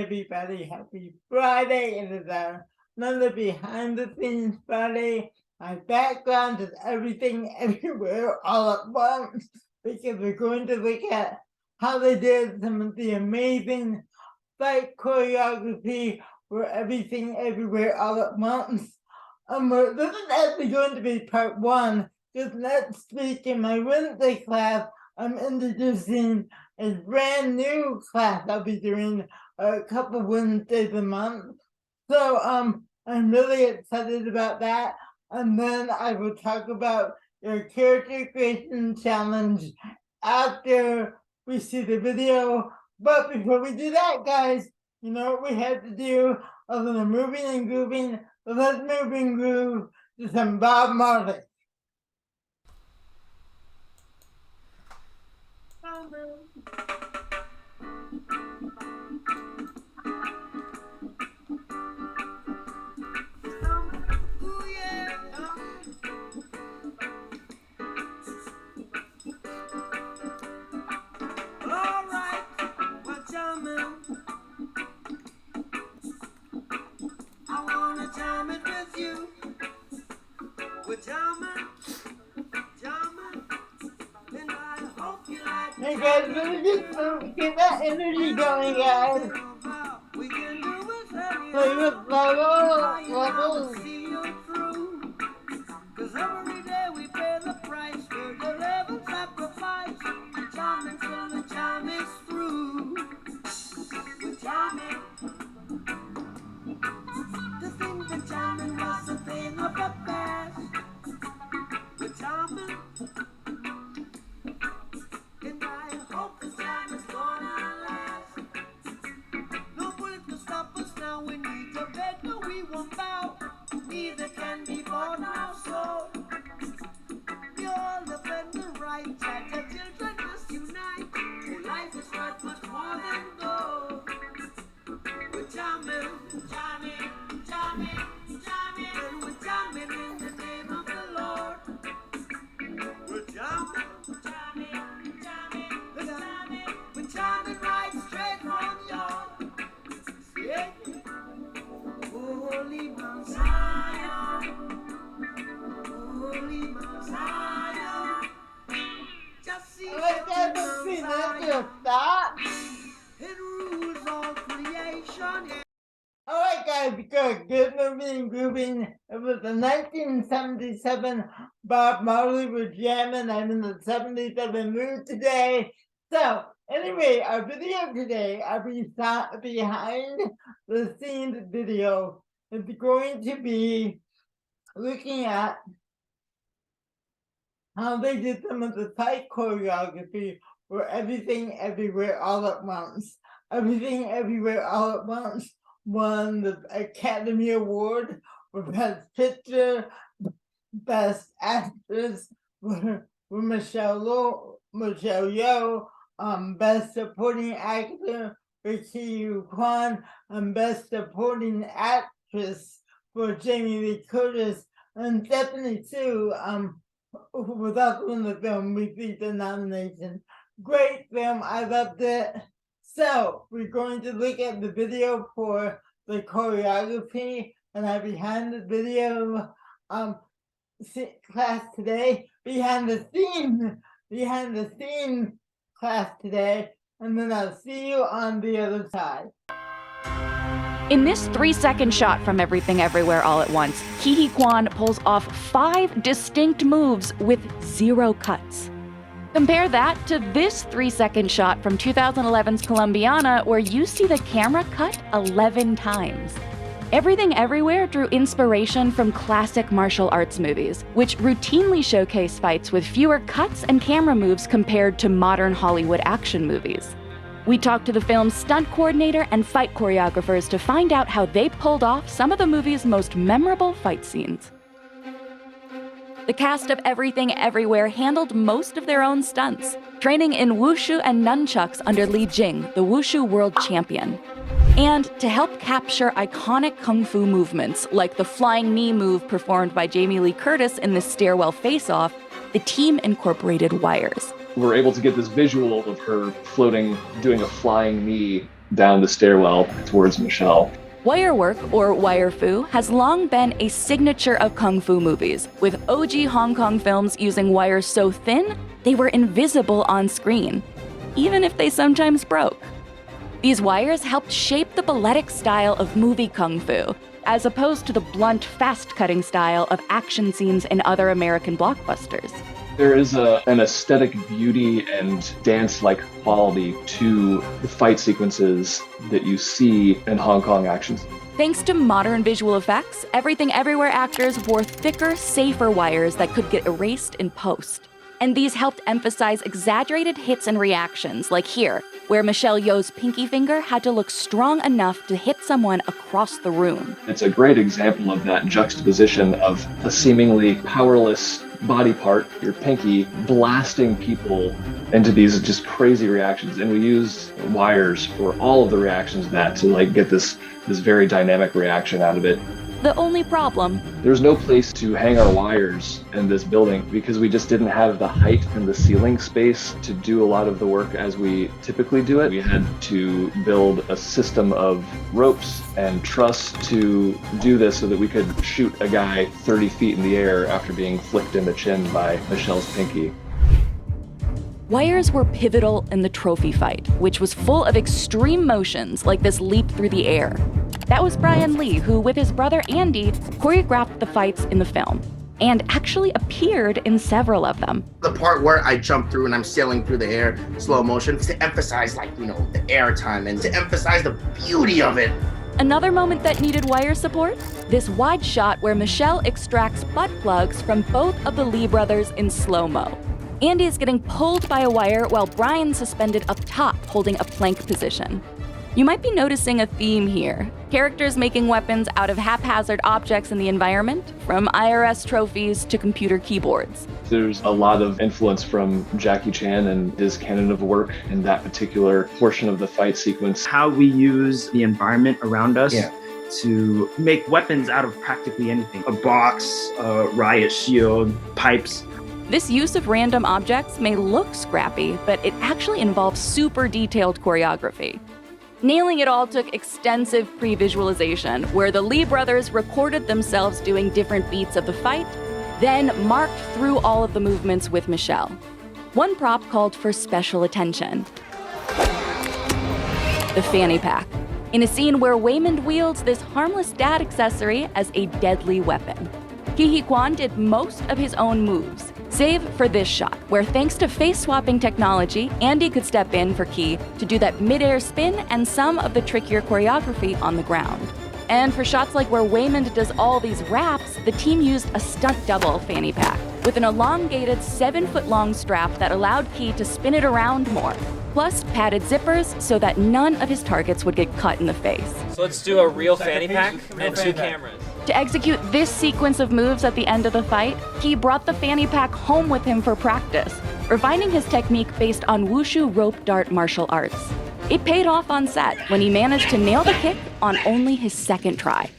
everybody. Happy Friday. It is another behind the scenes Friday. My background is everything, everywhere, all at once, because we're going to look at how they did some of the amazing fight choreography for everything, everywhere, all at once. This is actually going to be part one, because next week in my Wednesday class, I'm introducing a brand new class I'll be doing a couple Wednesdays a month. So I'm really excited about that. And then I will talk about your character creation challenge after we see the video. But before we do that, guys, you know what we have to do other than moving and grooving? Let's move and groove to some Bob Marley. Hey guys, let me just get that energy going, guys. Play with levels. Cause every day we pay the price for your love sacrifice. We're charming till the charm is through. We're charming. To think that charming was a thing of the past. We're charming. And I hope this time is gonna last. No bullet to stop us now. We need to beg, no, we won't bow. Neither can be bought now, so we all defend the right. Child, the children must unite. For life is worth much more than gold. We're charming, charming, charming, charming, and we're charming in the name of the Lord. We're charming, charming, charming, charming, we're charming right straight from your, yeah. Holy Mount Zion, Holy Mount Zion. Just see that it rules all creation. All right, guys, good moving and grooving. It was the 1977 Bob Marley. We're jamming. I'm in the 77 mood today. So, anyway, our video today, our behind the scenes video, is going to be looking at how they did some of the fight choreography for Everything Everywhere All at Once. Everything Everywhere All at Once won the Academy Award for Best Picture, Best Actress for Michelle Yeoh, Best Supporting Actor for Ki Kwan, and Best Supporting Actress for Jamie Lee Curtis, and Stephanie Sue, who was also in the film, received the nomination. Great film, I loved it. So, we're going to look at the video for the choreography and our behind the video class today, behind the scene class today, and then I'll see you on the other side. In this 3-second shot from Everything Everywhere All at Once, Ke Huy Quan pulls off 5 distinct moves with 0 cuts. Compare that to this 3-second shot from 2011's Colombiana, where you see the camera cut 11 times. Everything Everywhere drew inspiration from classic martial arts movies, which routinely showcase fights with fewer cuts and camera moves compared to modern Hollywood action movies. We talked to the film's stunt coordinator and fight choreographers to find out how they pulled off some of the movie's most memorable fight scenes. The cast of Everything Everywhere handled most of their own stunts, training in wushu and nunchucks under Li Jing, the wushu world champion. And to help capture iconic kung fu movements, like the flying knee move performed by Jamie Lee Curtis in the stairwell face-off, the team incorporated wires. We're able to get this visual of her floating, doing a flying knee down the stairwell towards Michelle. Wire work, or wire fu, has long been a signature of kung fu movies, with OG Hong Kong films using wires so thin they were invisible on screen, even if they sometimes broke. These wires helped shape the balletic style of movie kung fu, as opposed to the blunt, fast-cutting style of action scenes in other American blockbusters. There is an aesthetic beauty and dance-like quality to the fight sequences that you see in Hong Kong actions. Thanks to modern visual effects, Everything Everywhere actors wore thicker, safer wires that could get erased in post. And these helped emphasize exaggerated hits and reactions, like here, where Michelle Yeoh's pinky finger had to look strong enough to hit someone across the room. It's a great example of that juxtaposition of a seemingly powerless body part, your pinky, blasting people into these just crazy reactions. And we used wires for all of the reactions to that to get this very dynamic reaction out of it. The only problem: there's no place to hang our wires in this building because we just didn't have the height and the ceiling space to do a lot of the work as we typically do it. We had to build a system of ropes and truss to do this so that we could shoot a guy 30 feet in the air after being flicked in the chin by Michelle's pinky. Wires were pivotal in the trophy fight, which was full of extreme motions like this leap through the air. That was Brian Lee, who, with his brother Andy, choreographed the fights in the film, and actually appeared in several of them. The part where I jump through and I'm sailing through the air, slow motion, to emphasize the air time and to emphasize the beauty of it. Another moment that needed wire support? This wide shot where Michelle extracts butt plugs from both of the Lee brothers in slow-mo. Andy is getting pulled by a wire while Brian's suspended up top holding a plank position. You might be noticing a theme here. Characters making weapons out of haphazard objects in the environment, from IRS trophies to computer keyboards. There's a lot of influence from Jackie Chan and his canon of work in that particular portion of the fight sequence. How we use the environment around us to make weapons out of practically anything. A box, a riot shield, pipes. This use of random objects may look scrappy, but it actually involves super detailed choreography. Nailing it all took extensive pre-visualization, where the Lee brothers recorded themselves doing different beats of the fight, then marked through all of the movements with Michelle. One prop called for special attention: the fanny pack, in a scene where Waymond wields this harmless dad accessory as a deadly weapon. Ke Huy Quan did most of his own moves, save for this shot, where thanks to face-swapping technology, Andy could step in for Ke to do that mid-air spin and some of the trickier choreography on the ground. And for shots like where Waymond does all these wraps, the team used a stunt double fanny pack with an elongated 7-foot-long strap that allowed Ke to spin it around more, plus padded zippers so that none of his targets would get cut in the face. So let's do a real fanny pack and 2 cameras. To execute this sequence of moves at the end of the fight, he brought the fanny pack home with him for practice, refining his technique based on wushu rope dart martial arts. It paid off on set when he managed to nail the kick on only his second try.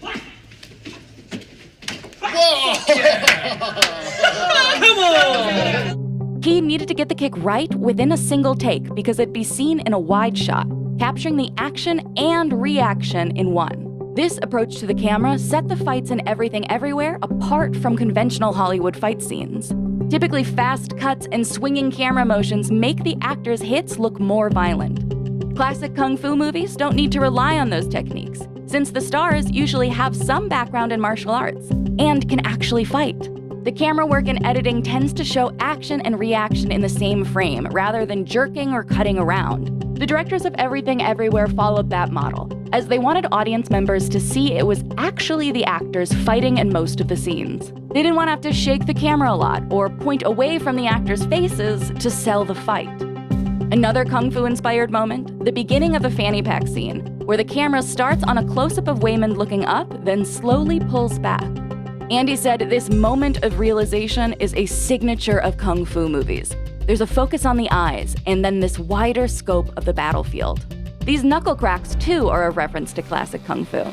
Come on! Ke needed to get the kick right within a single take because it'd be seen in a wide shot, capturing the action and reaction in one. This approach to the camera set the fights in Everything Everywhere apart from conventional Hollywood fight scenes. Typically, fast cuts and swinging camera motions make the actors' hits look more violent. Classic kung fu movies don't need to rely on those techniques, since the stars usually have some background in martial arts and can actually fight. The camera work and editing tends to show action and reaction in the same frame, rather than jerking or cutting around. The directors of Everything Everywhere followed that model, as they wanted audience members to see it was actually the actors fighting in most of the scenes. They didn't want to have to shake the camera a lot or point away from the actors' faces to sell the fight. Another kung fu-inspired moment, the beginning of the fanny pack scene, where the camera starts on a close-up of Waymond looking up, then slowly pulls back. Andy said this moment of realization is a signature of kung fu movies. There's a focus on the eyes, and then this wider scope of the battlefield. These knuckle cracks, too, are a reference to classic kung fu.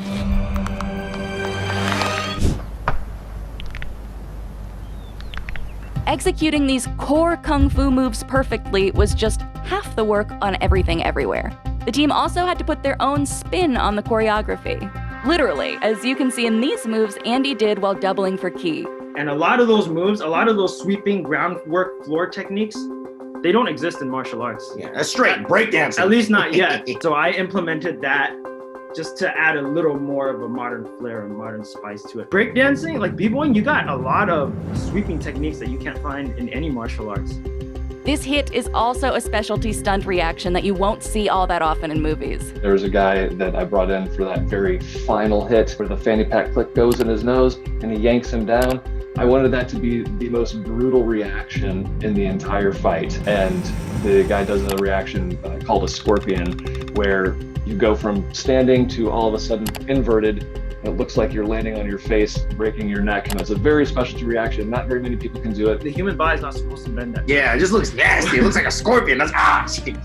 Executing these core kung fu moves perfectly was just half the work on Everything Everywhere. The team also had to put their own spin on the choreography. Literally, as you can see in these moves Andy did while doubling for Key. And a lot of those moves, a lot of those sweeping groundwork floor techniques, they don't exist in martial arts. Yeah, that's straight breakdancing. At least not yet. So I implemented that just to add a little more of a modern flair and modern spice to it. Breakdancing, like b-boying, you got a lot of sweeping techniques that you can't find in any martial arts. This hit is also a specialty stunt reaction that you won't see all that often in movies. There was a guy that I brought in for that very final hit where the fanny pack click goes in his nose and he yanks him down. I wanted that to be the most brutal reaction in the entire fight. And the guy does a reaction called a scorpion, where you go from standing to all of a sudden inverted. It looks like you're landing on your face, breaking your neck. And it's a very specialty reaction. Not very many people can do it. The human body is not supposed to bend that. Yeah, it just looks nasty. It looks like a scorpion. That's shit.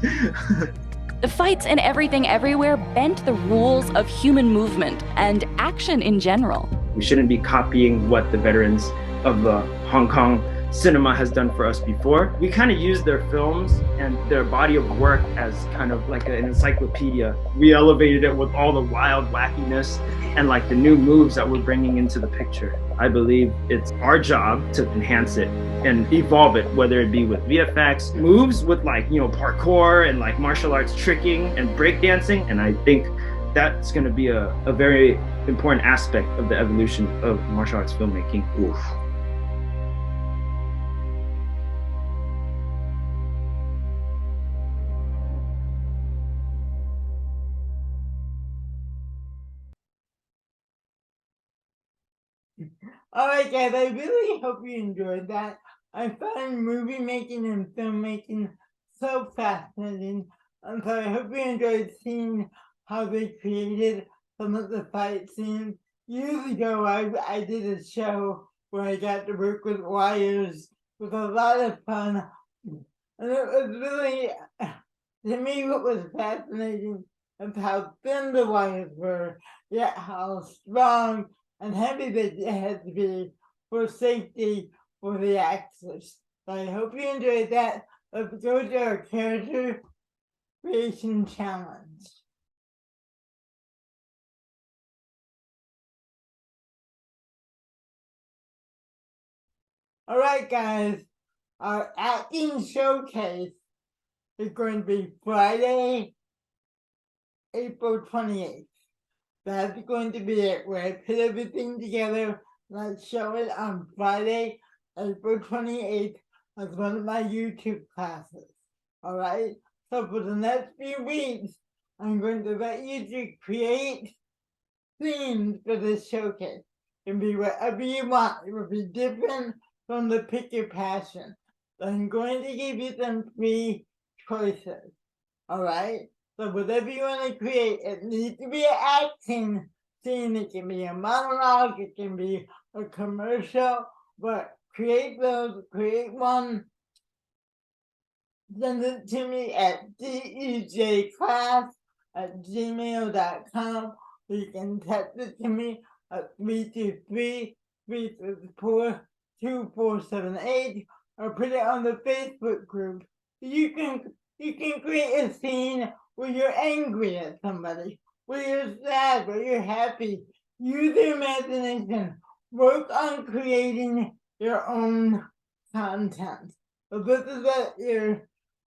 The fights in Everything Everywhere bent the rules of human movement and action in general. We shouldn't be copying what the veterans of the Hong Kong cinema has done for us before. We kind of use their films and their body of work as kind of like an encyclopedia. We elevated it with all the wild wackiness and like the new moves that we're bringing into the picture. I believe it's our job to enhance it and evolve it, whether it be with VFX, moves with like, you know, parkour and like martial arts tricking and breakdancing. And I think that's going to be a very important aspect of the evolution of martial arts filmmaking. Oof. All right, guys, I really hope you enjoyed that. I find movie making and filmmaking so fascinating, and so I hope you enjoyed seeing how they created some of the fight scenes. Years ago, I did a show where I got to work with wires. It was a lot of fun, and it was really, to me, what was fascinating is how thin the wires were, yet how strong and heavy they had to be for safety for the actors. So I hope you enjoyed that. Let's go to our character creation challenge. All right, guys, our acting showcase is going to be Friday, April 28th. That's going to be it, where I put everything together and I show it on Friday, April 28th, as one of my YouTube classes. All right? So for the next few weeks, I'm going to let you to create themes for this showcase. It can be whatever you want. It will be different from the Pick Your Passion. So I'm going to give you some free choices. All right? So whatever you want to create, it needs to be an acting scene. It can be a monologue. It can be a commercial. But create those. Create one. Send it to me at dejclass@gmail.com. You can text it to me at 323-334-2478 or put it on the Facebook group. You can create a scene where you're angry at somebody, where you're sad, where you're happy. Use your imagination. Work on creating your own content. So this is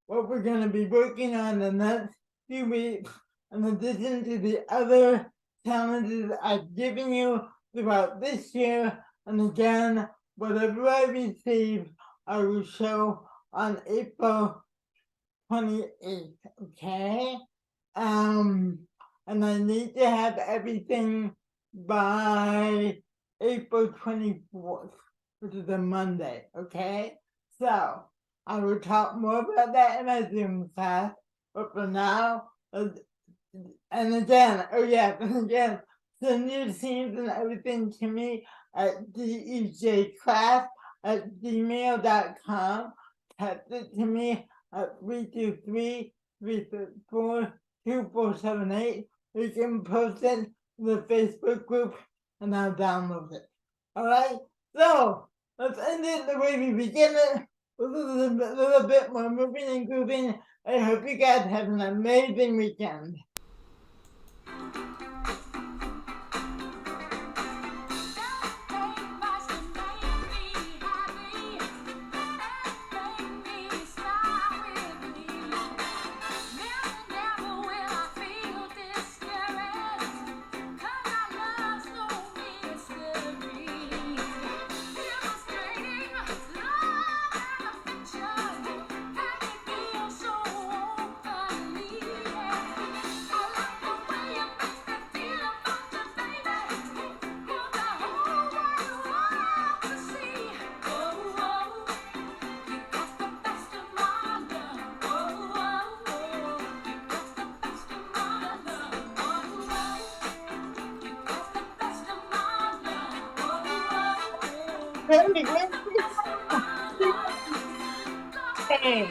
what we're going to be working on the next few weeks, in addition to the other challenges I've given you throughout this year. And again, whatever I receive, I will show on April 28th, okay? And I need to have everything by April 24th, which is a Monday, okay? So, I will talk more about that in my Zoom class, but for now, and again, send your scenes and everything to me at dejclass@gmail.com. Text it to me at 323-334-2478. You can post it to the Facebook group and I'll download it. Alright? So, let's end it the way we began it. with a little bit more moving and grooving. I hope you guys have an amazing weekend. Hey,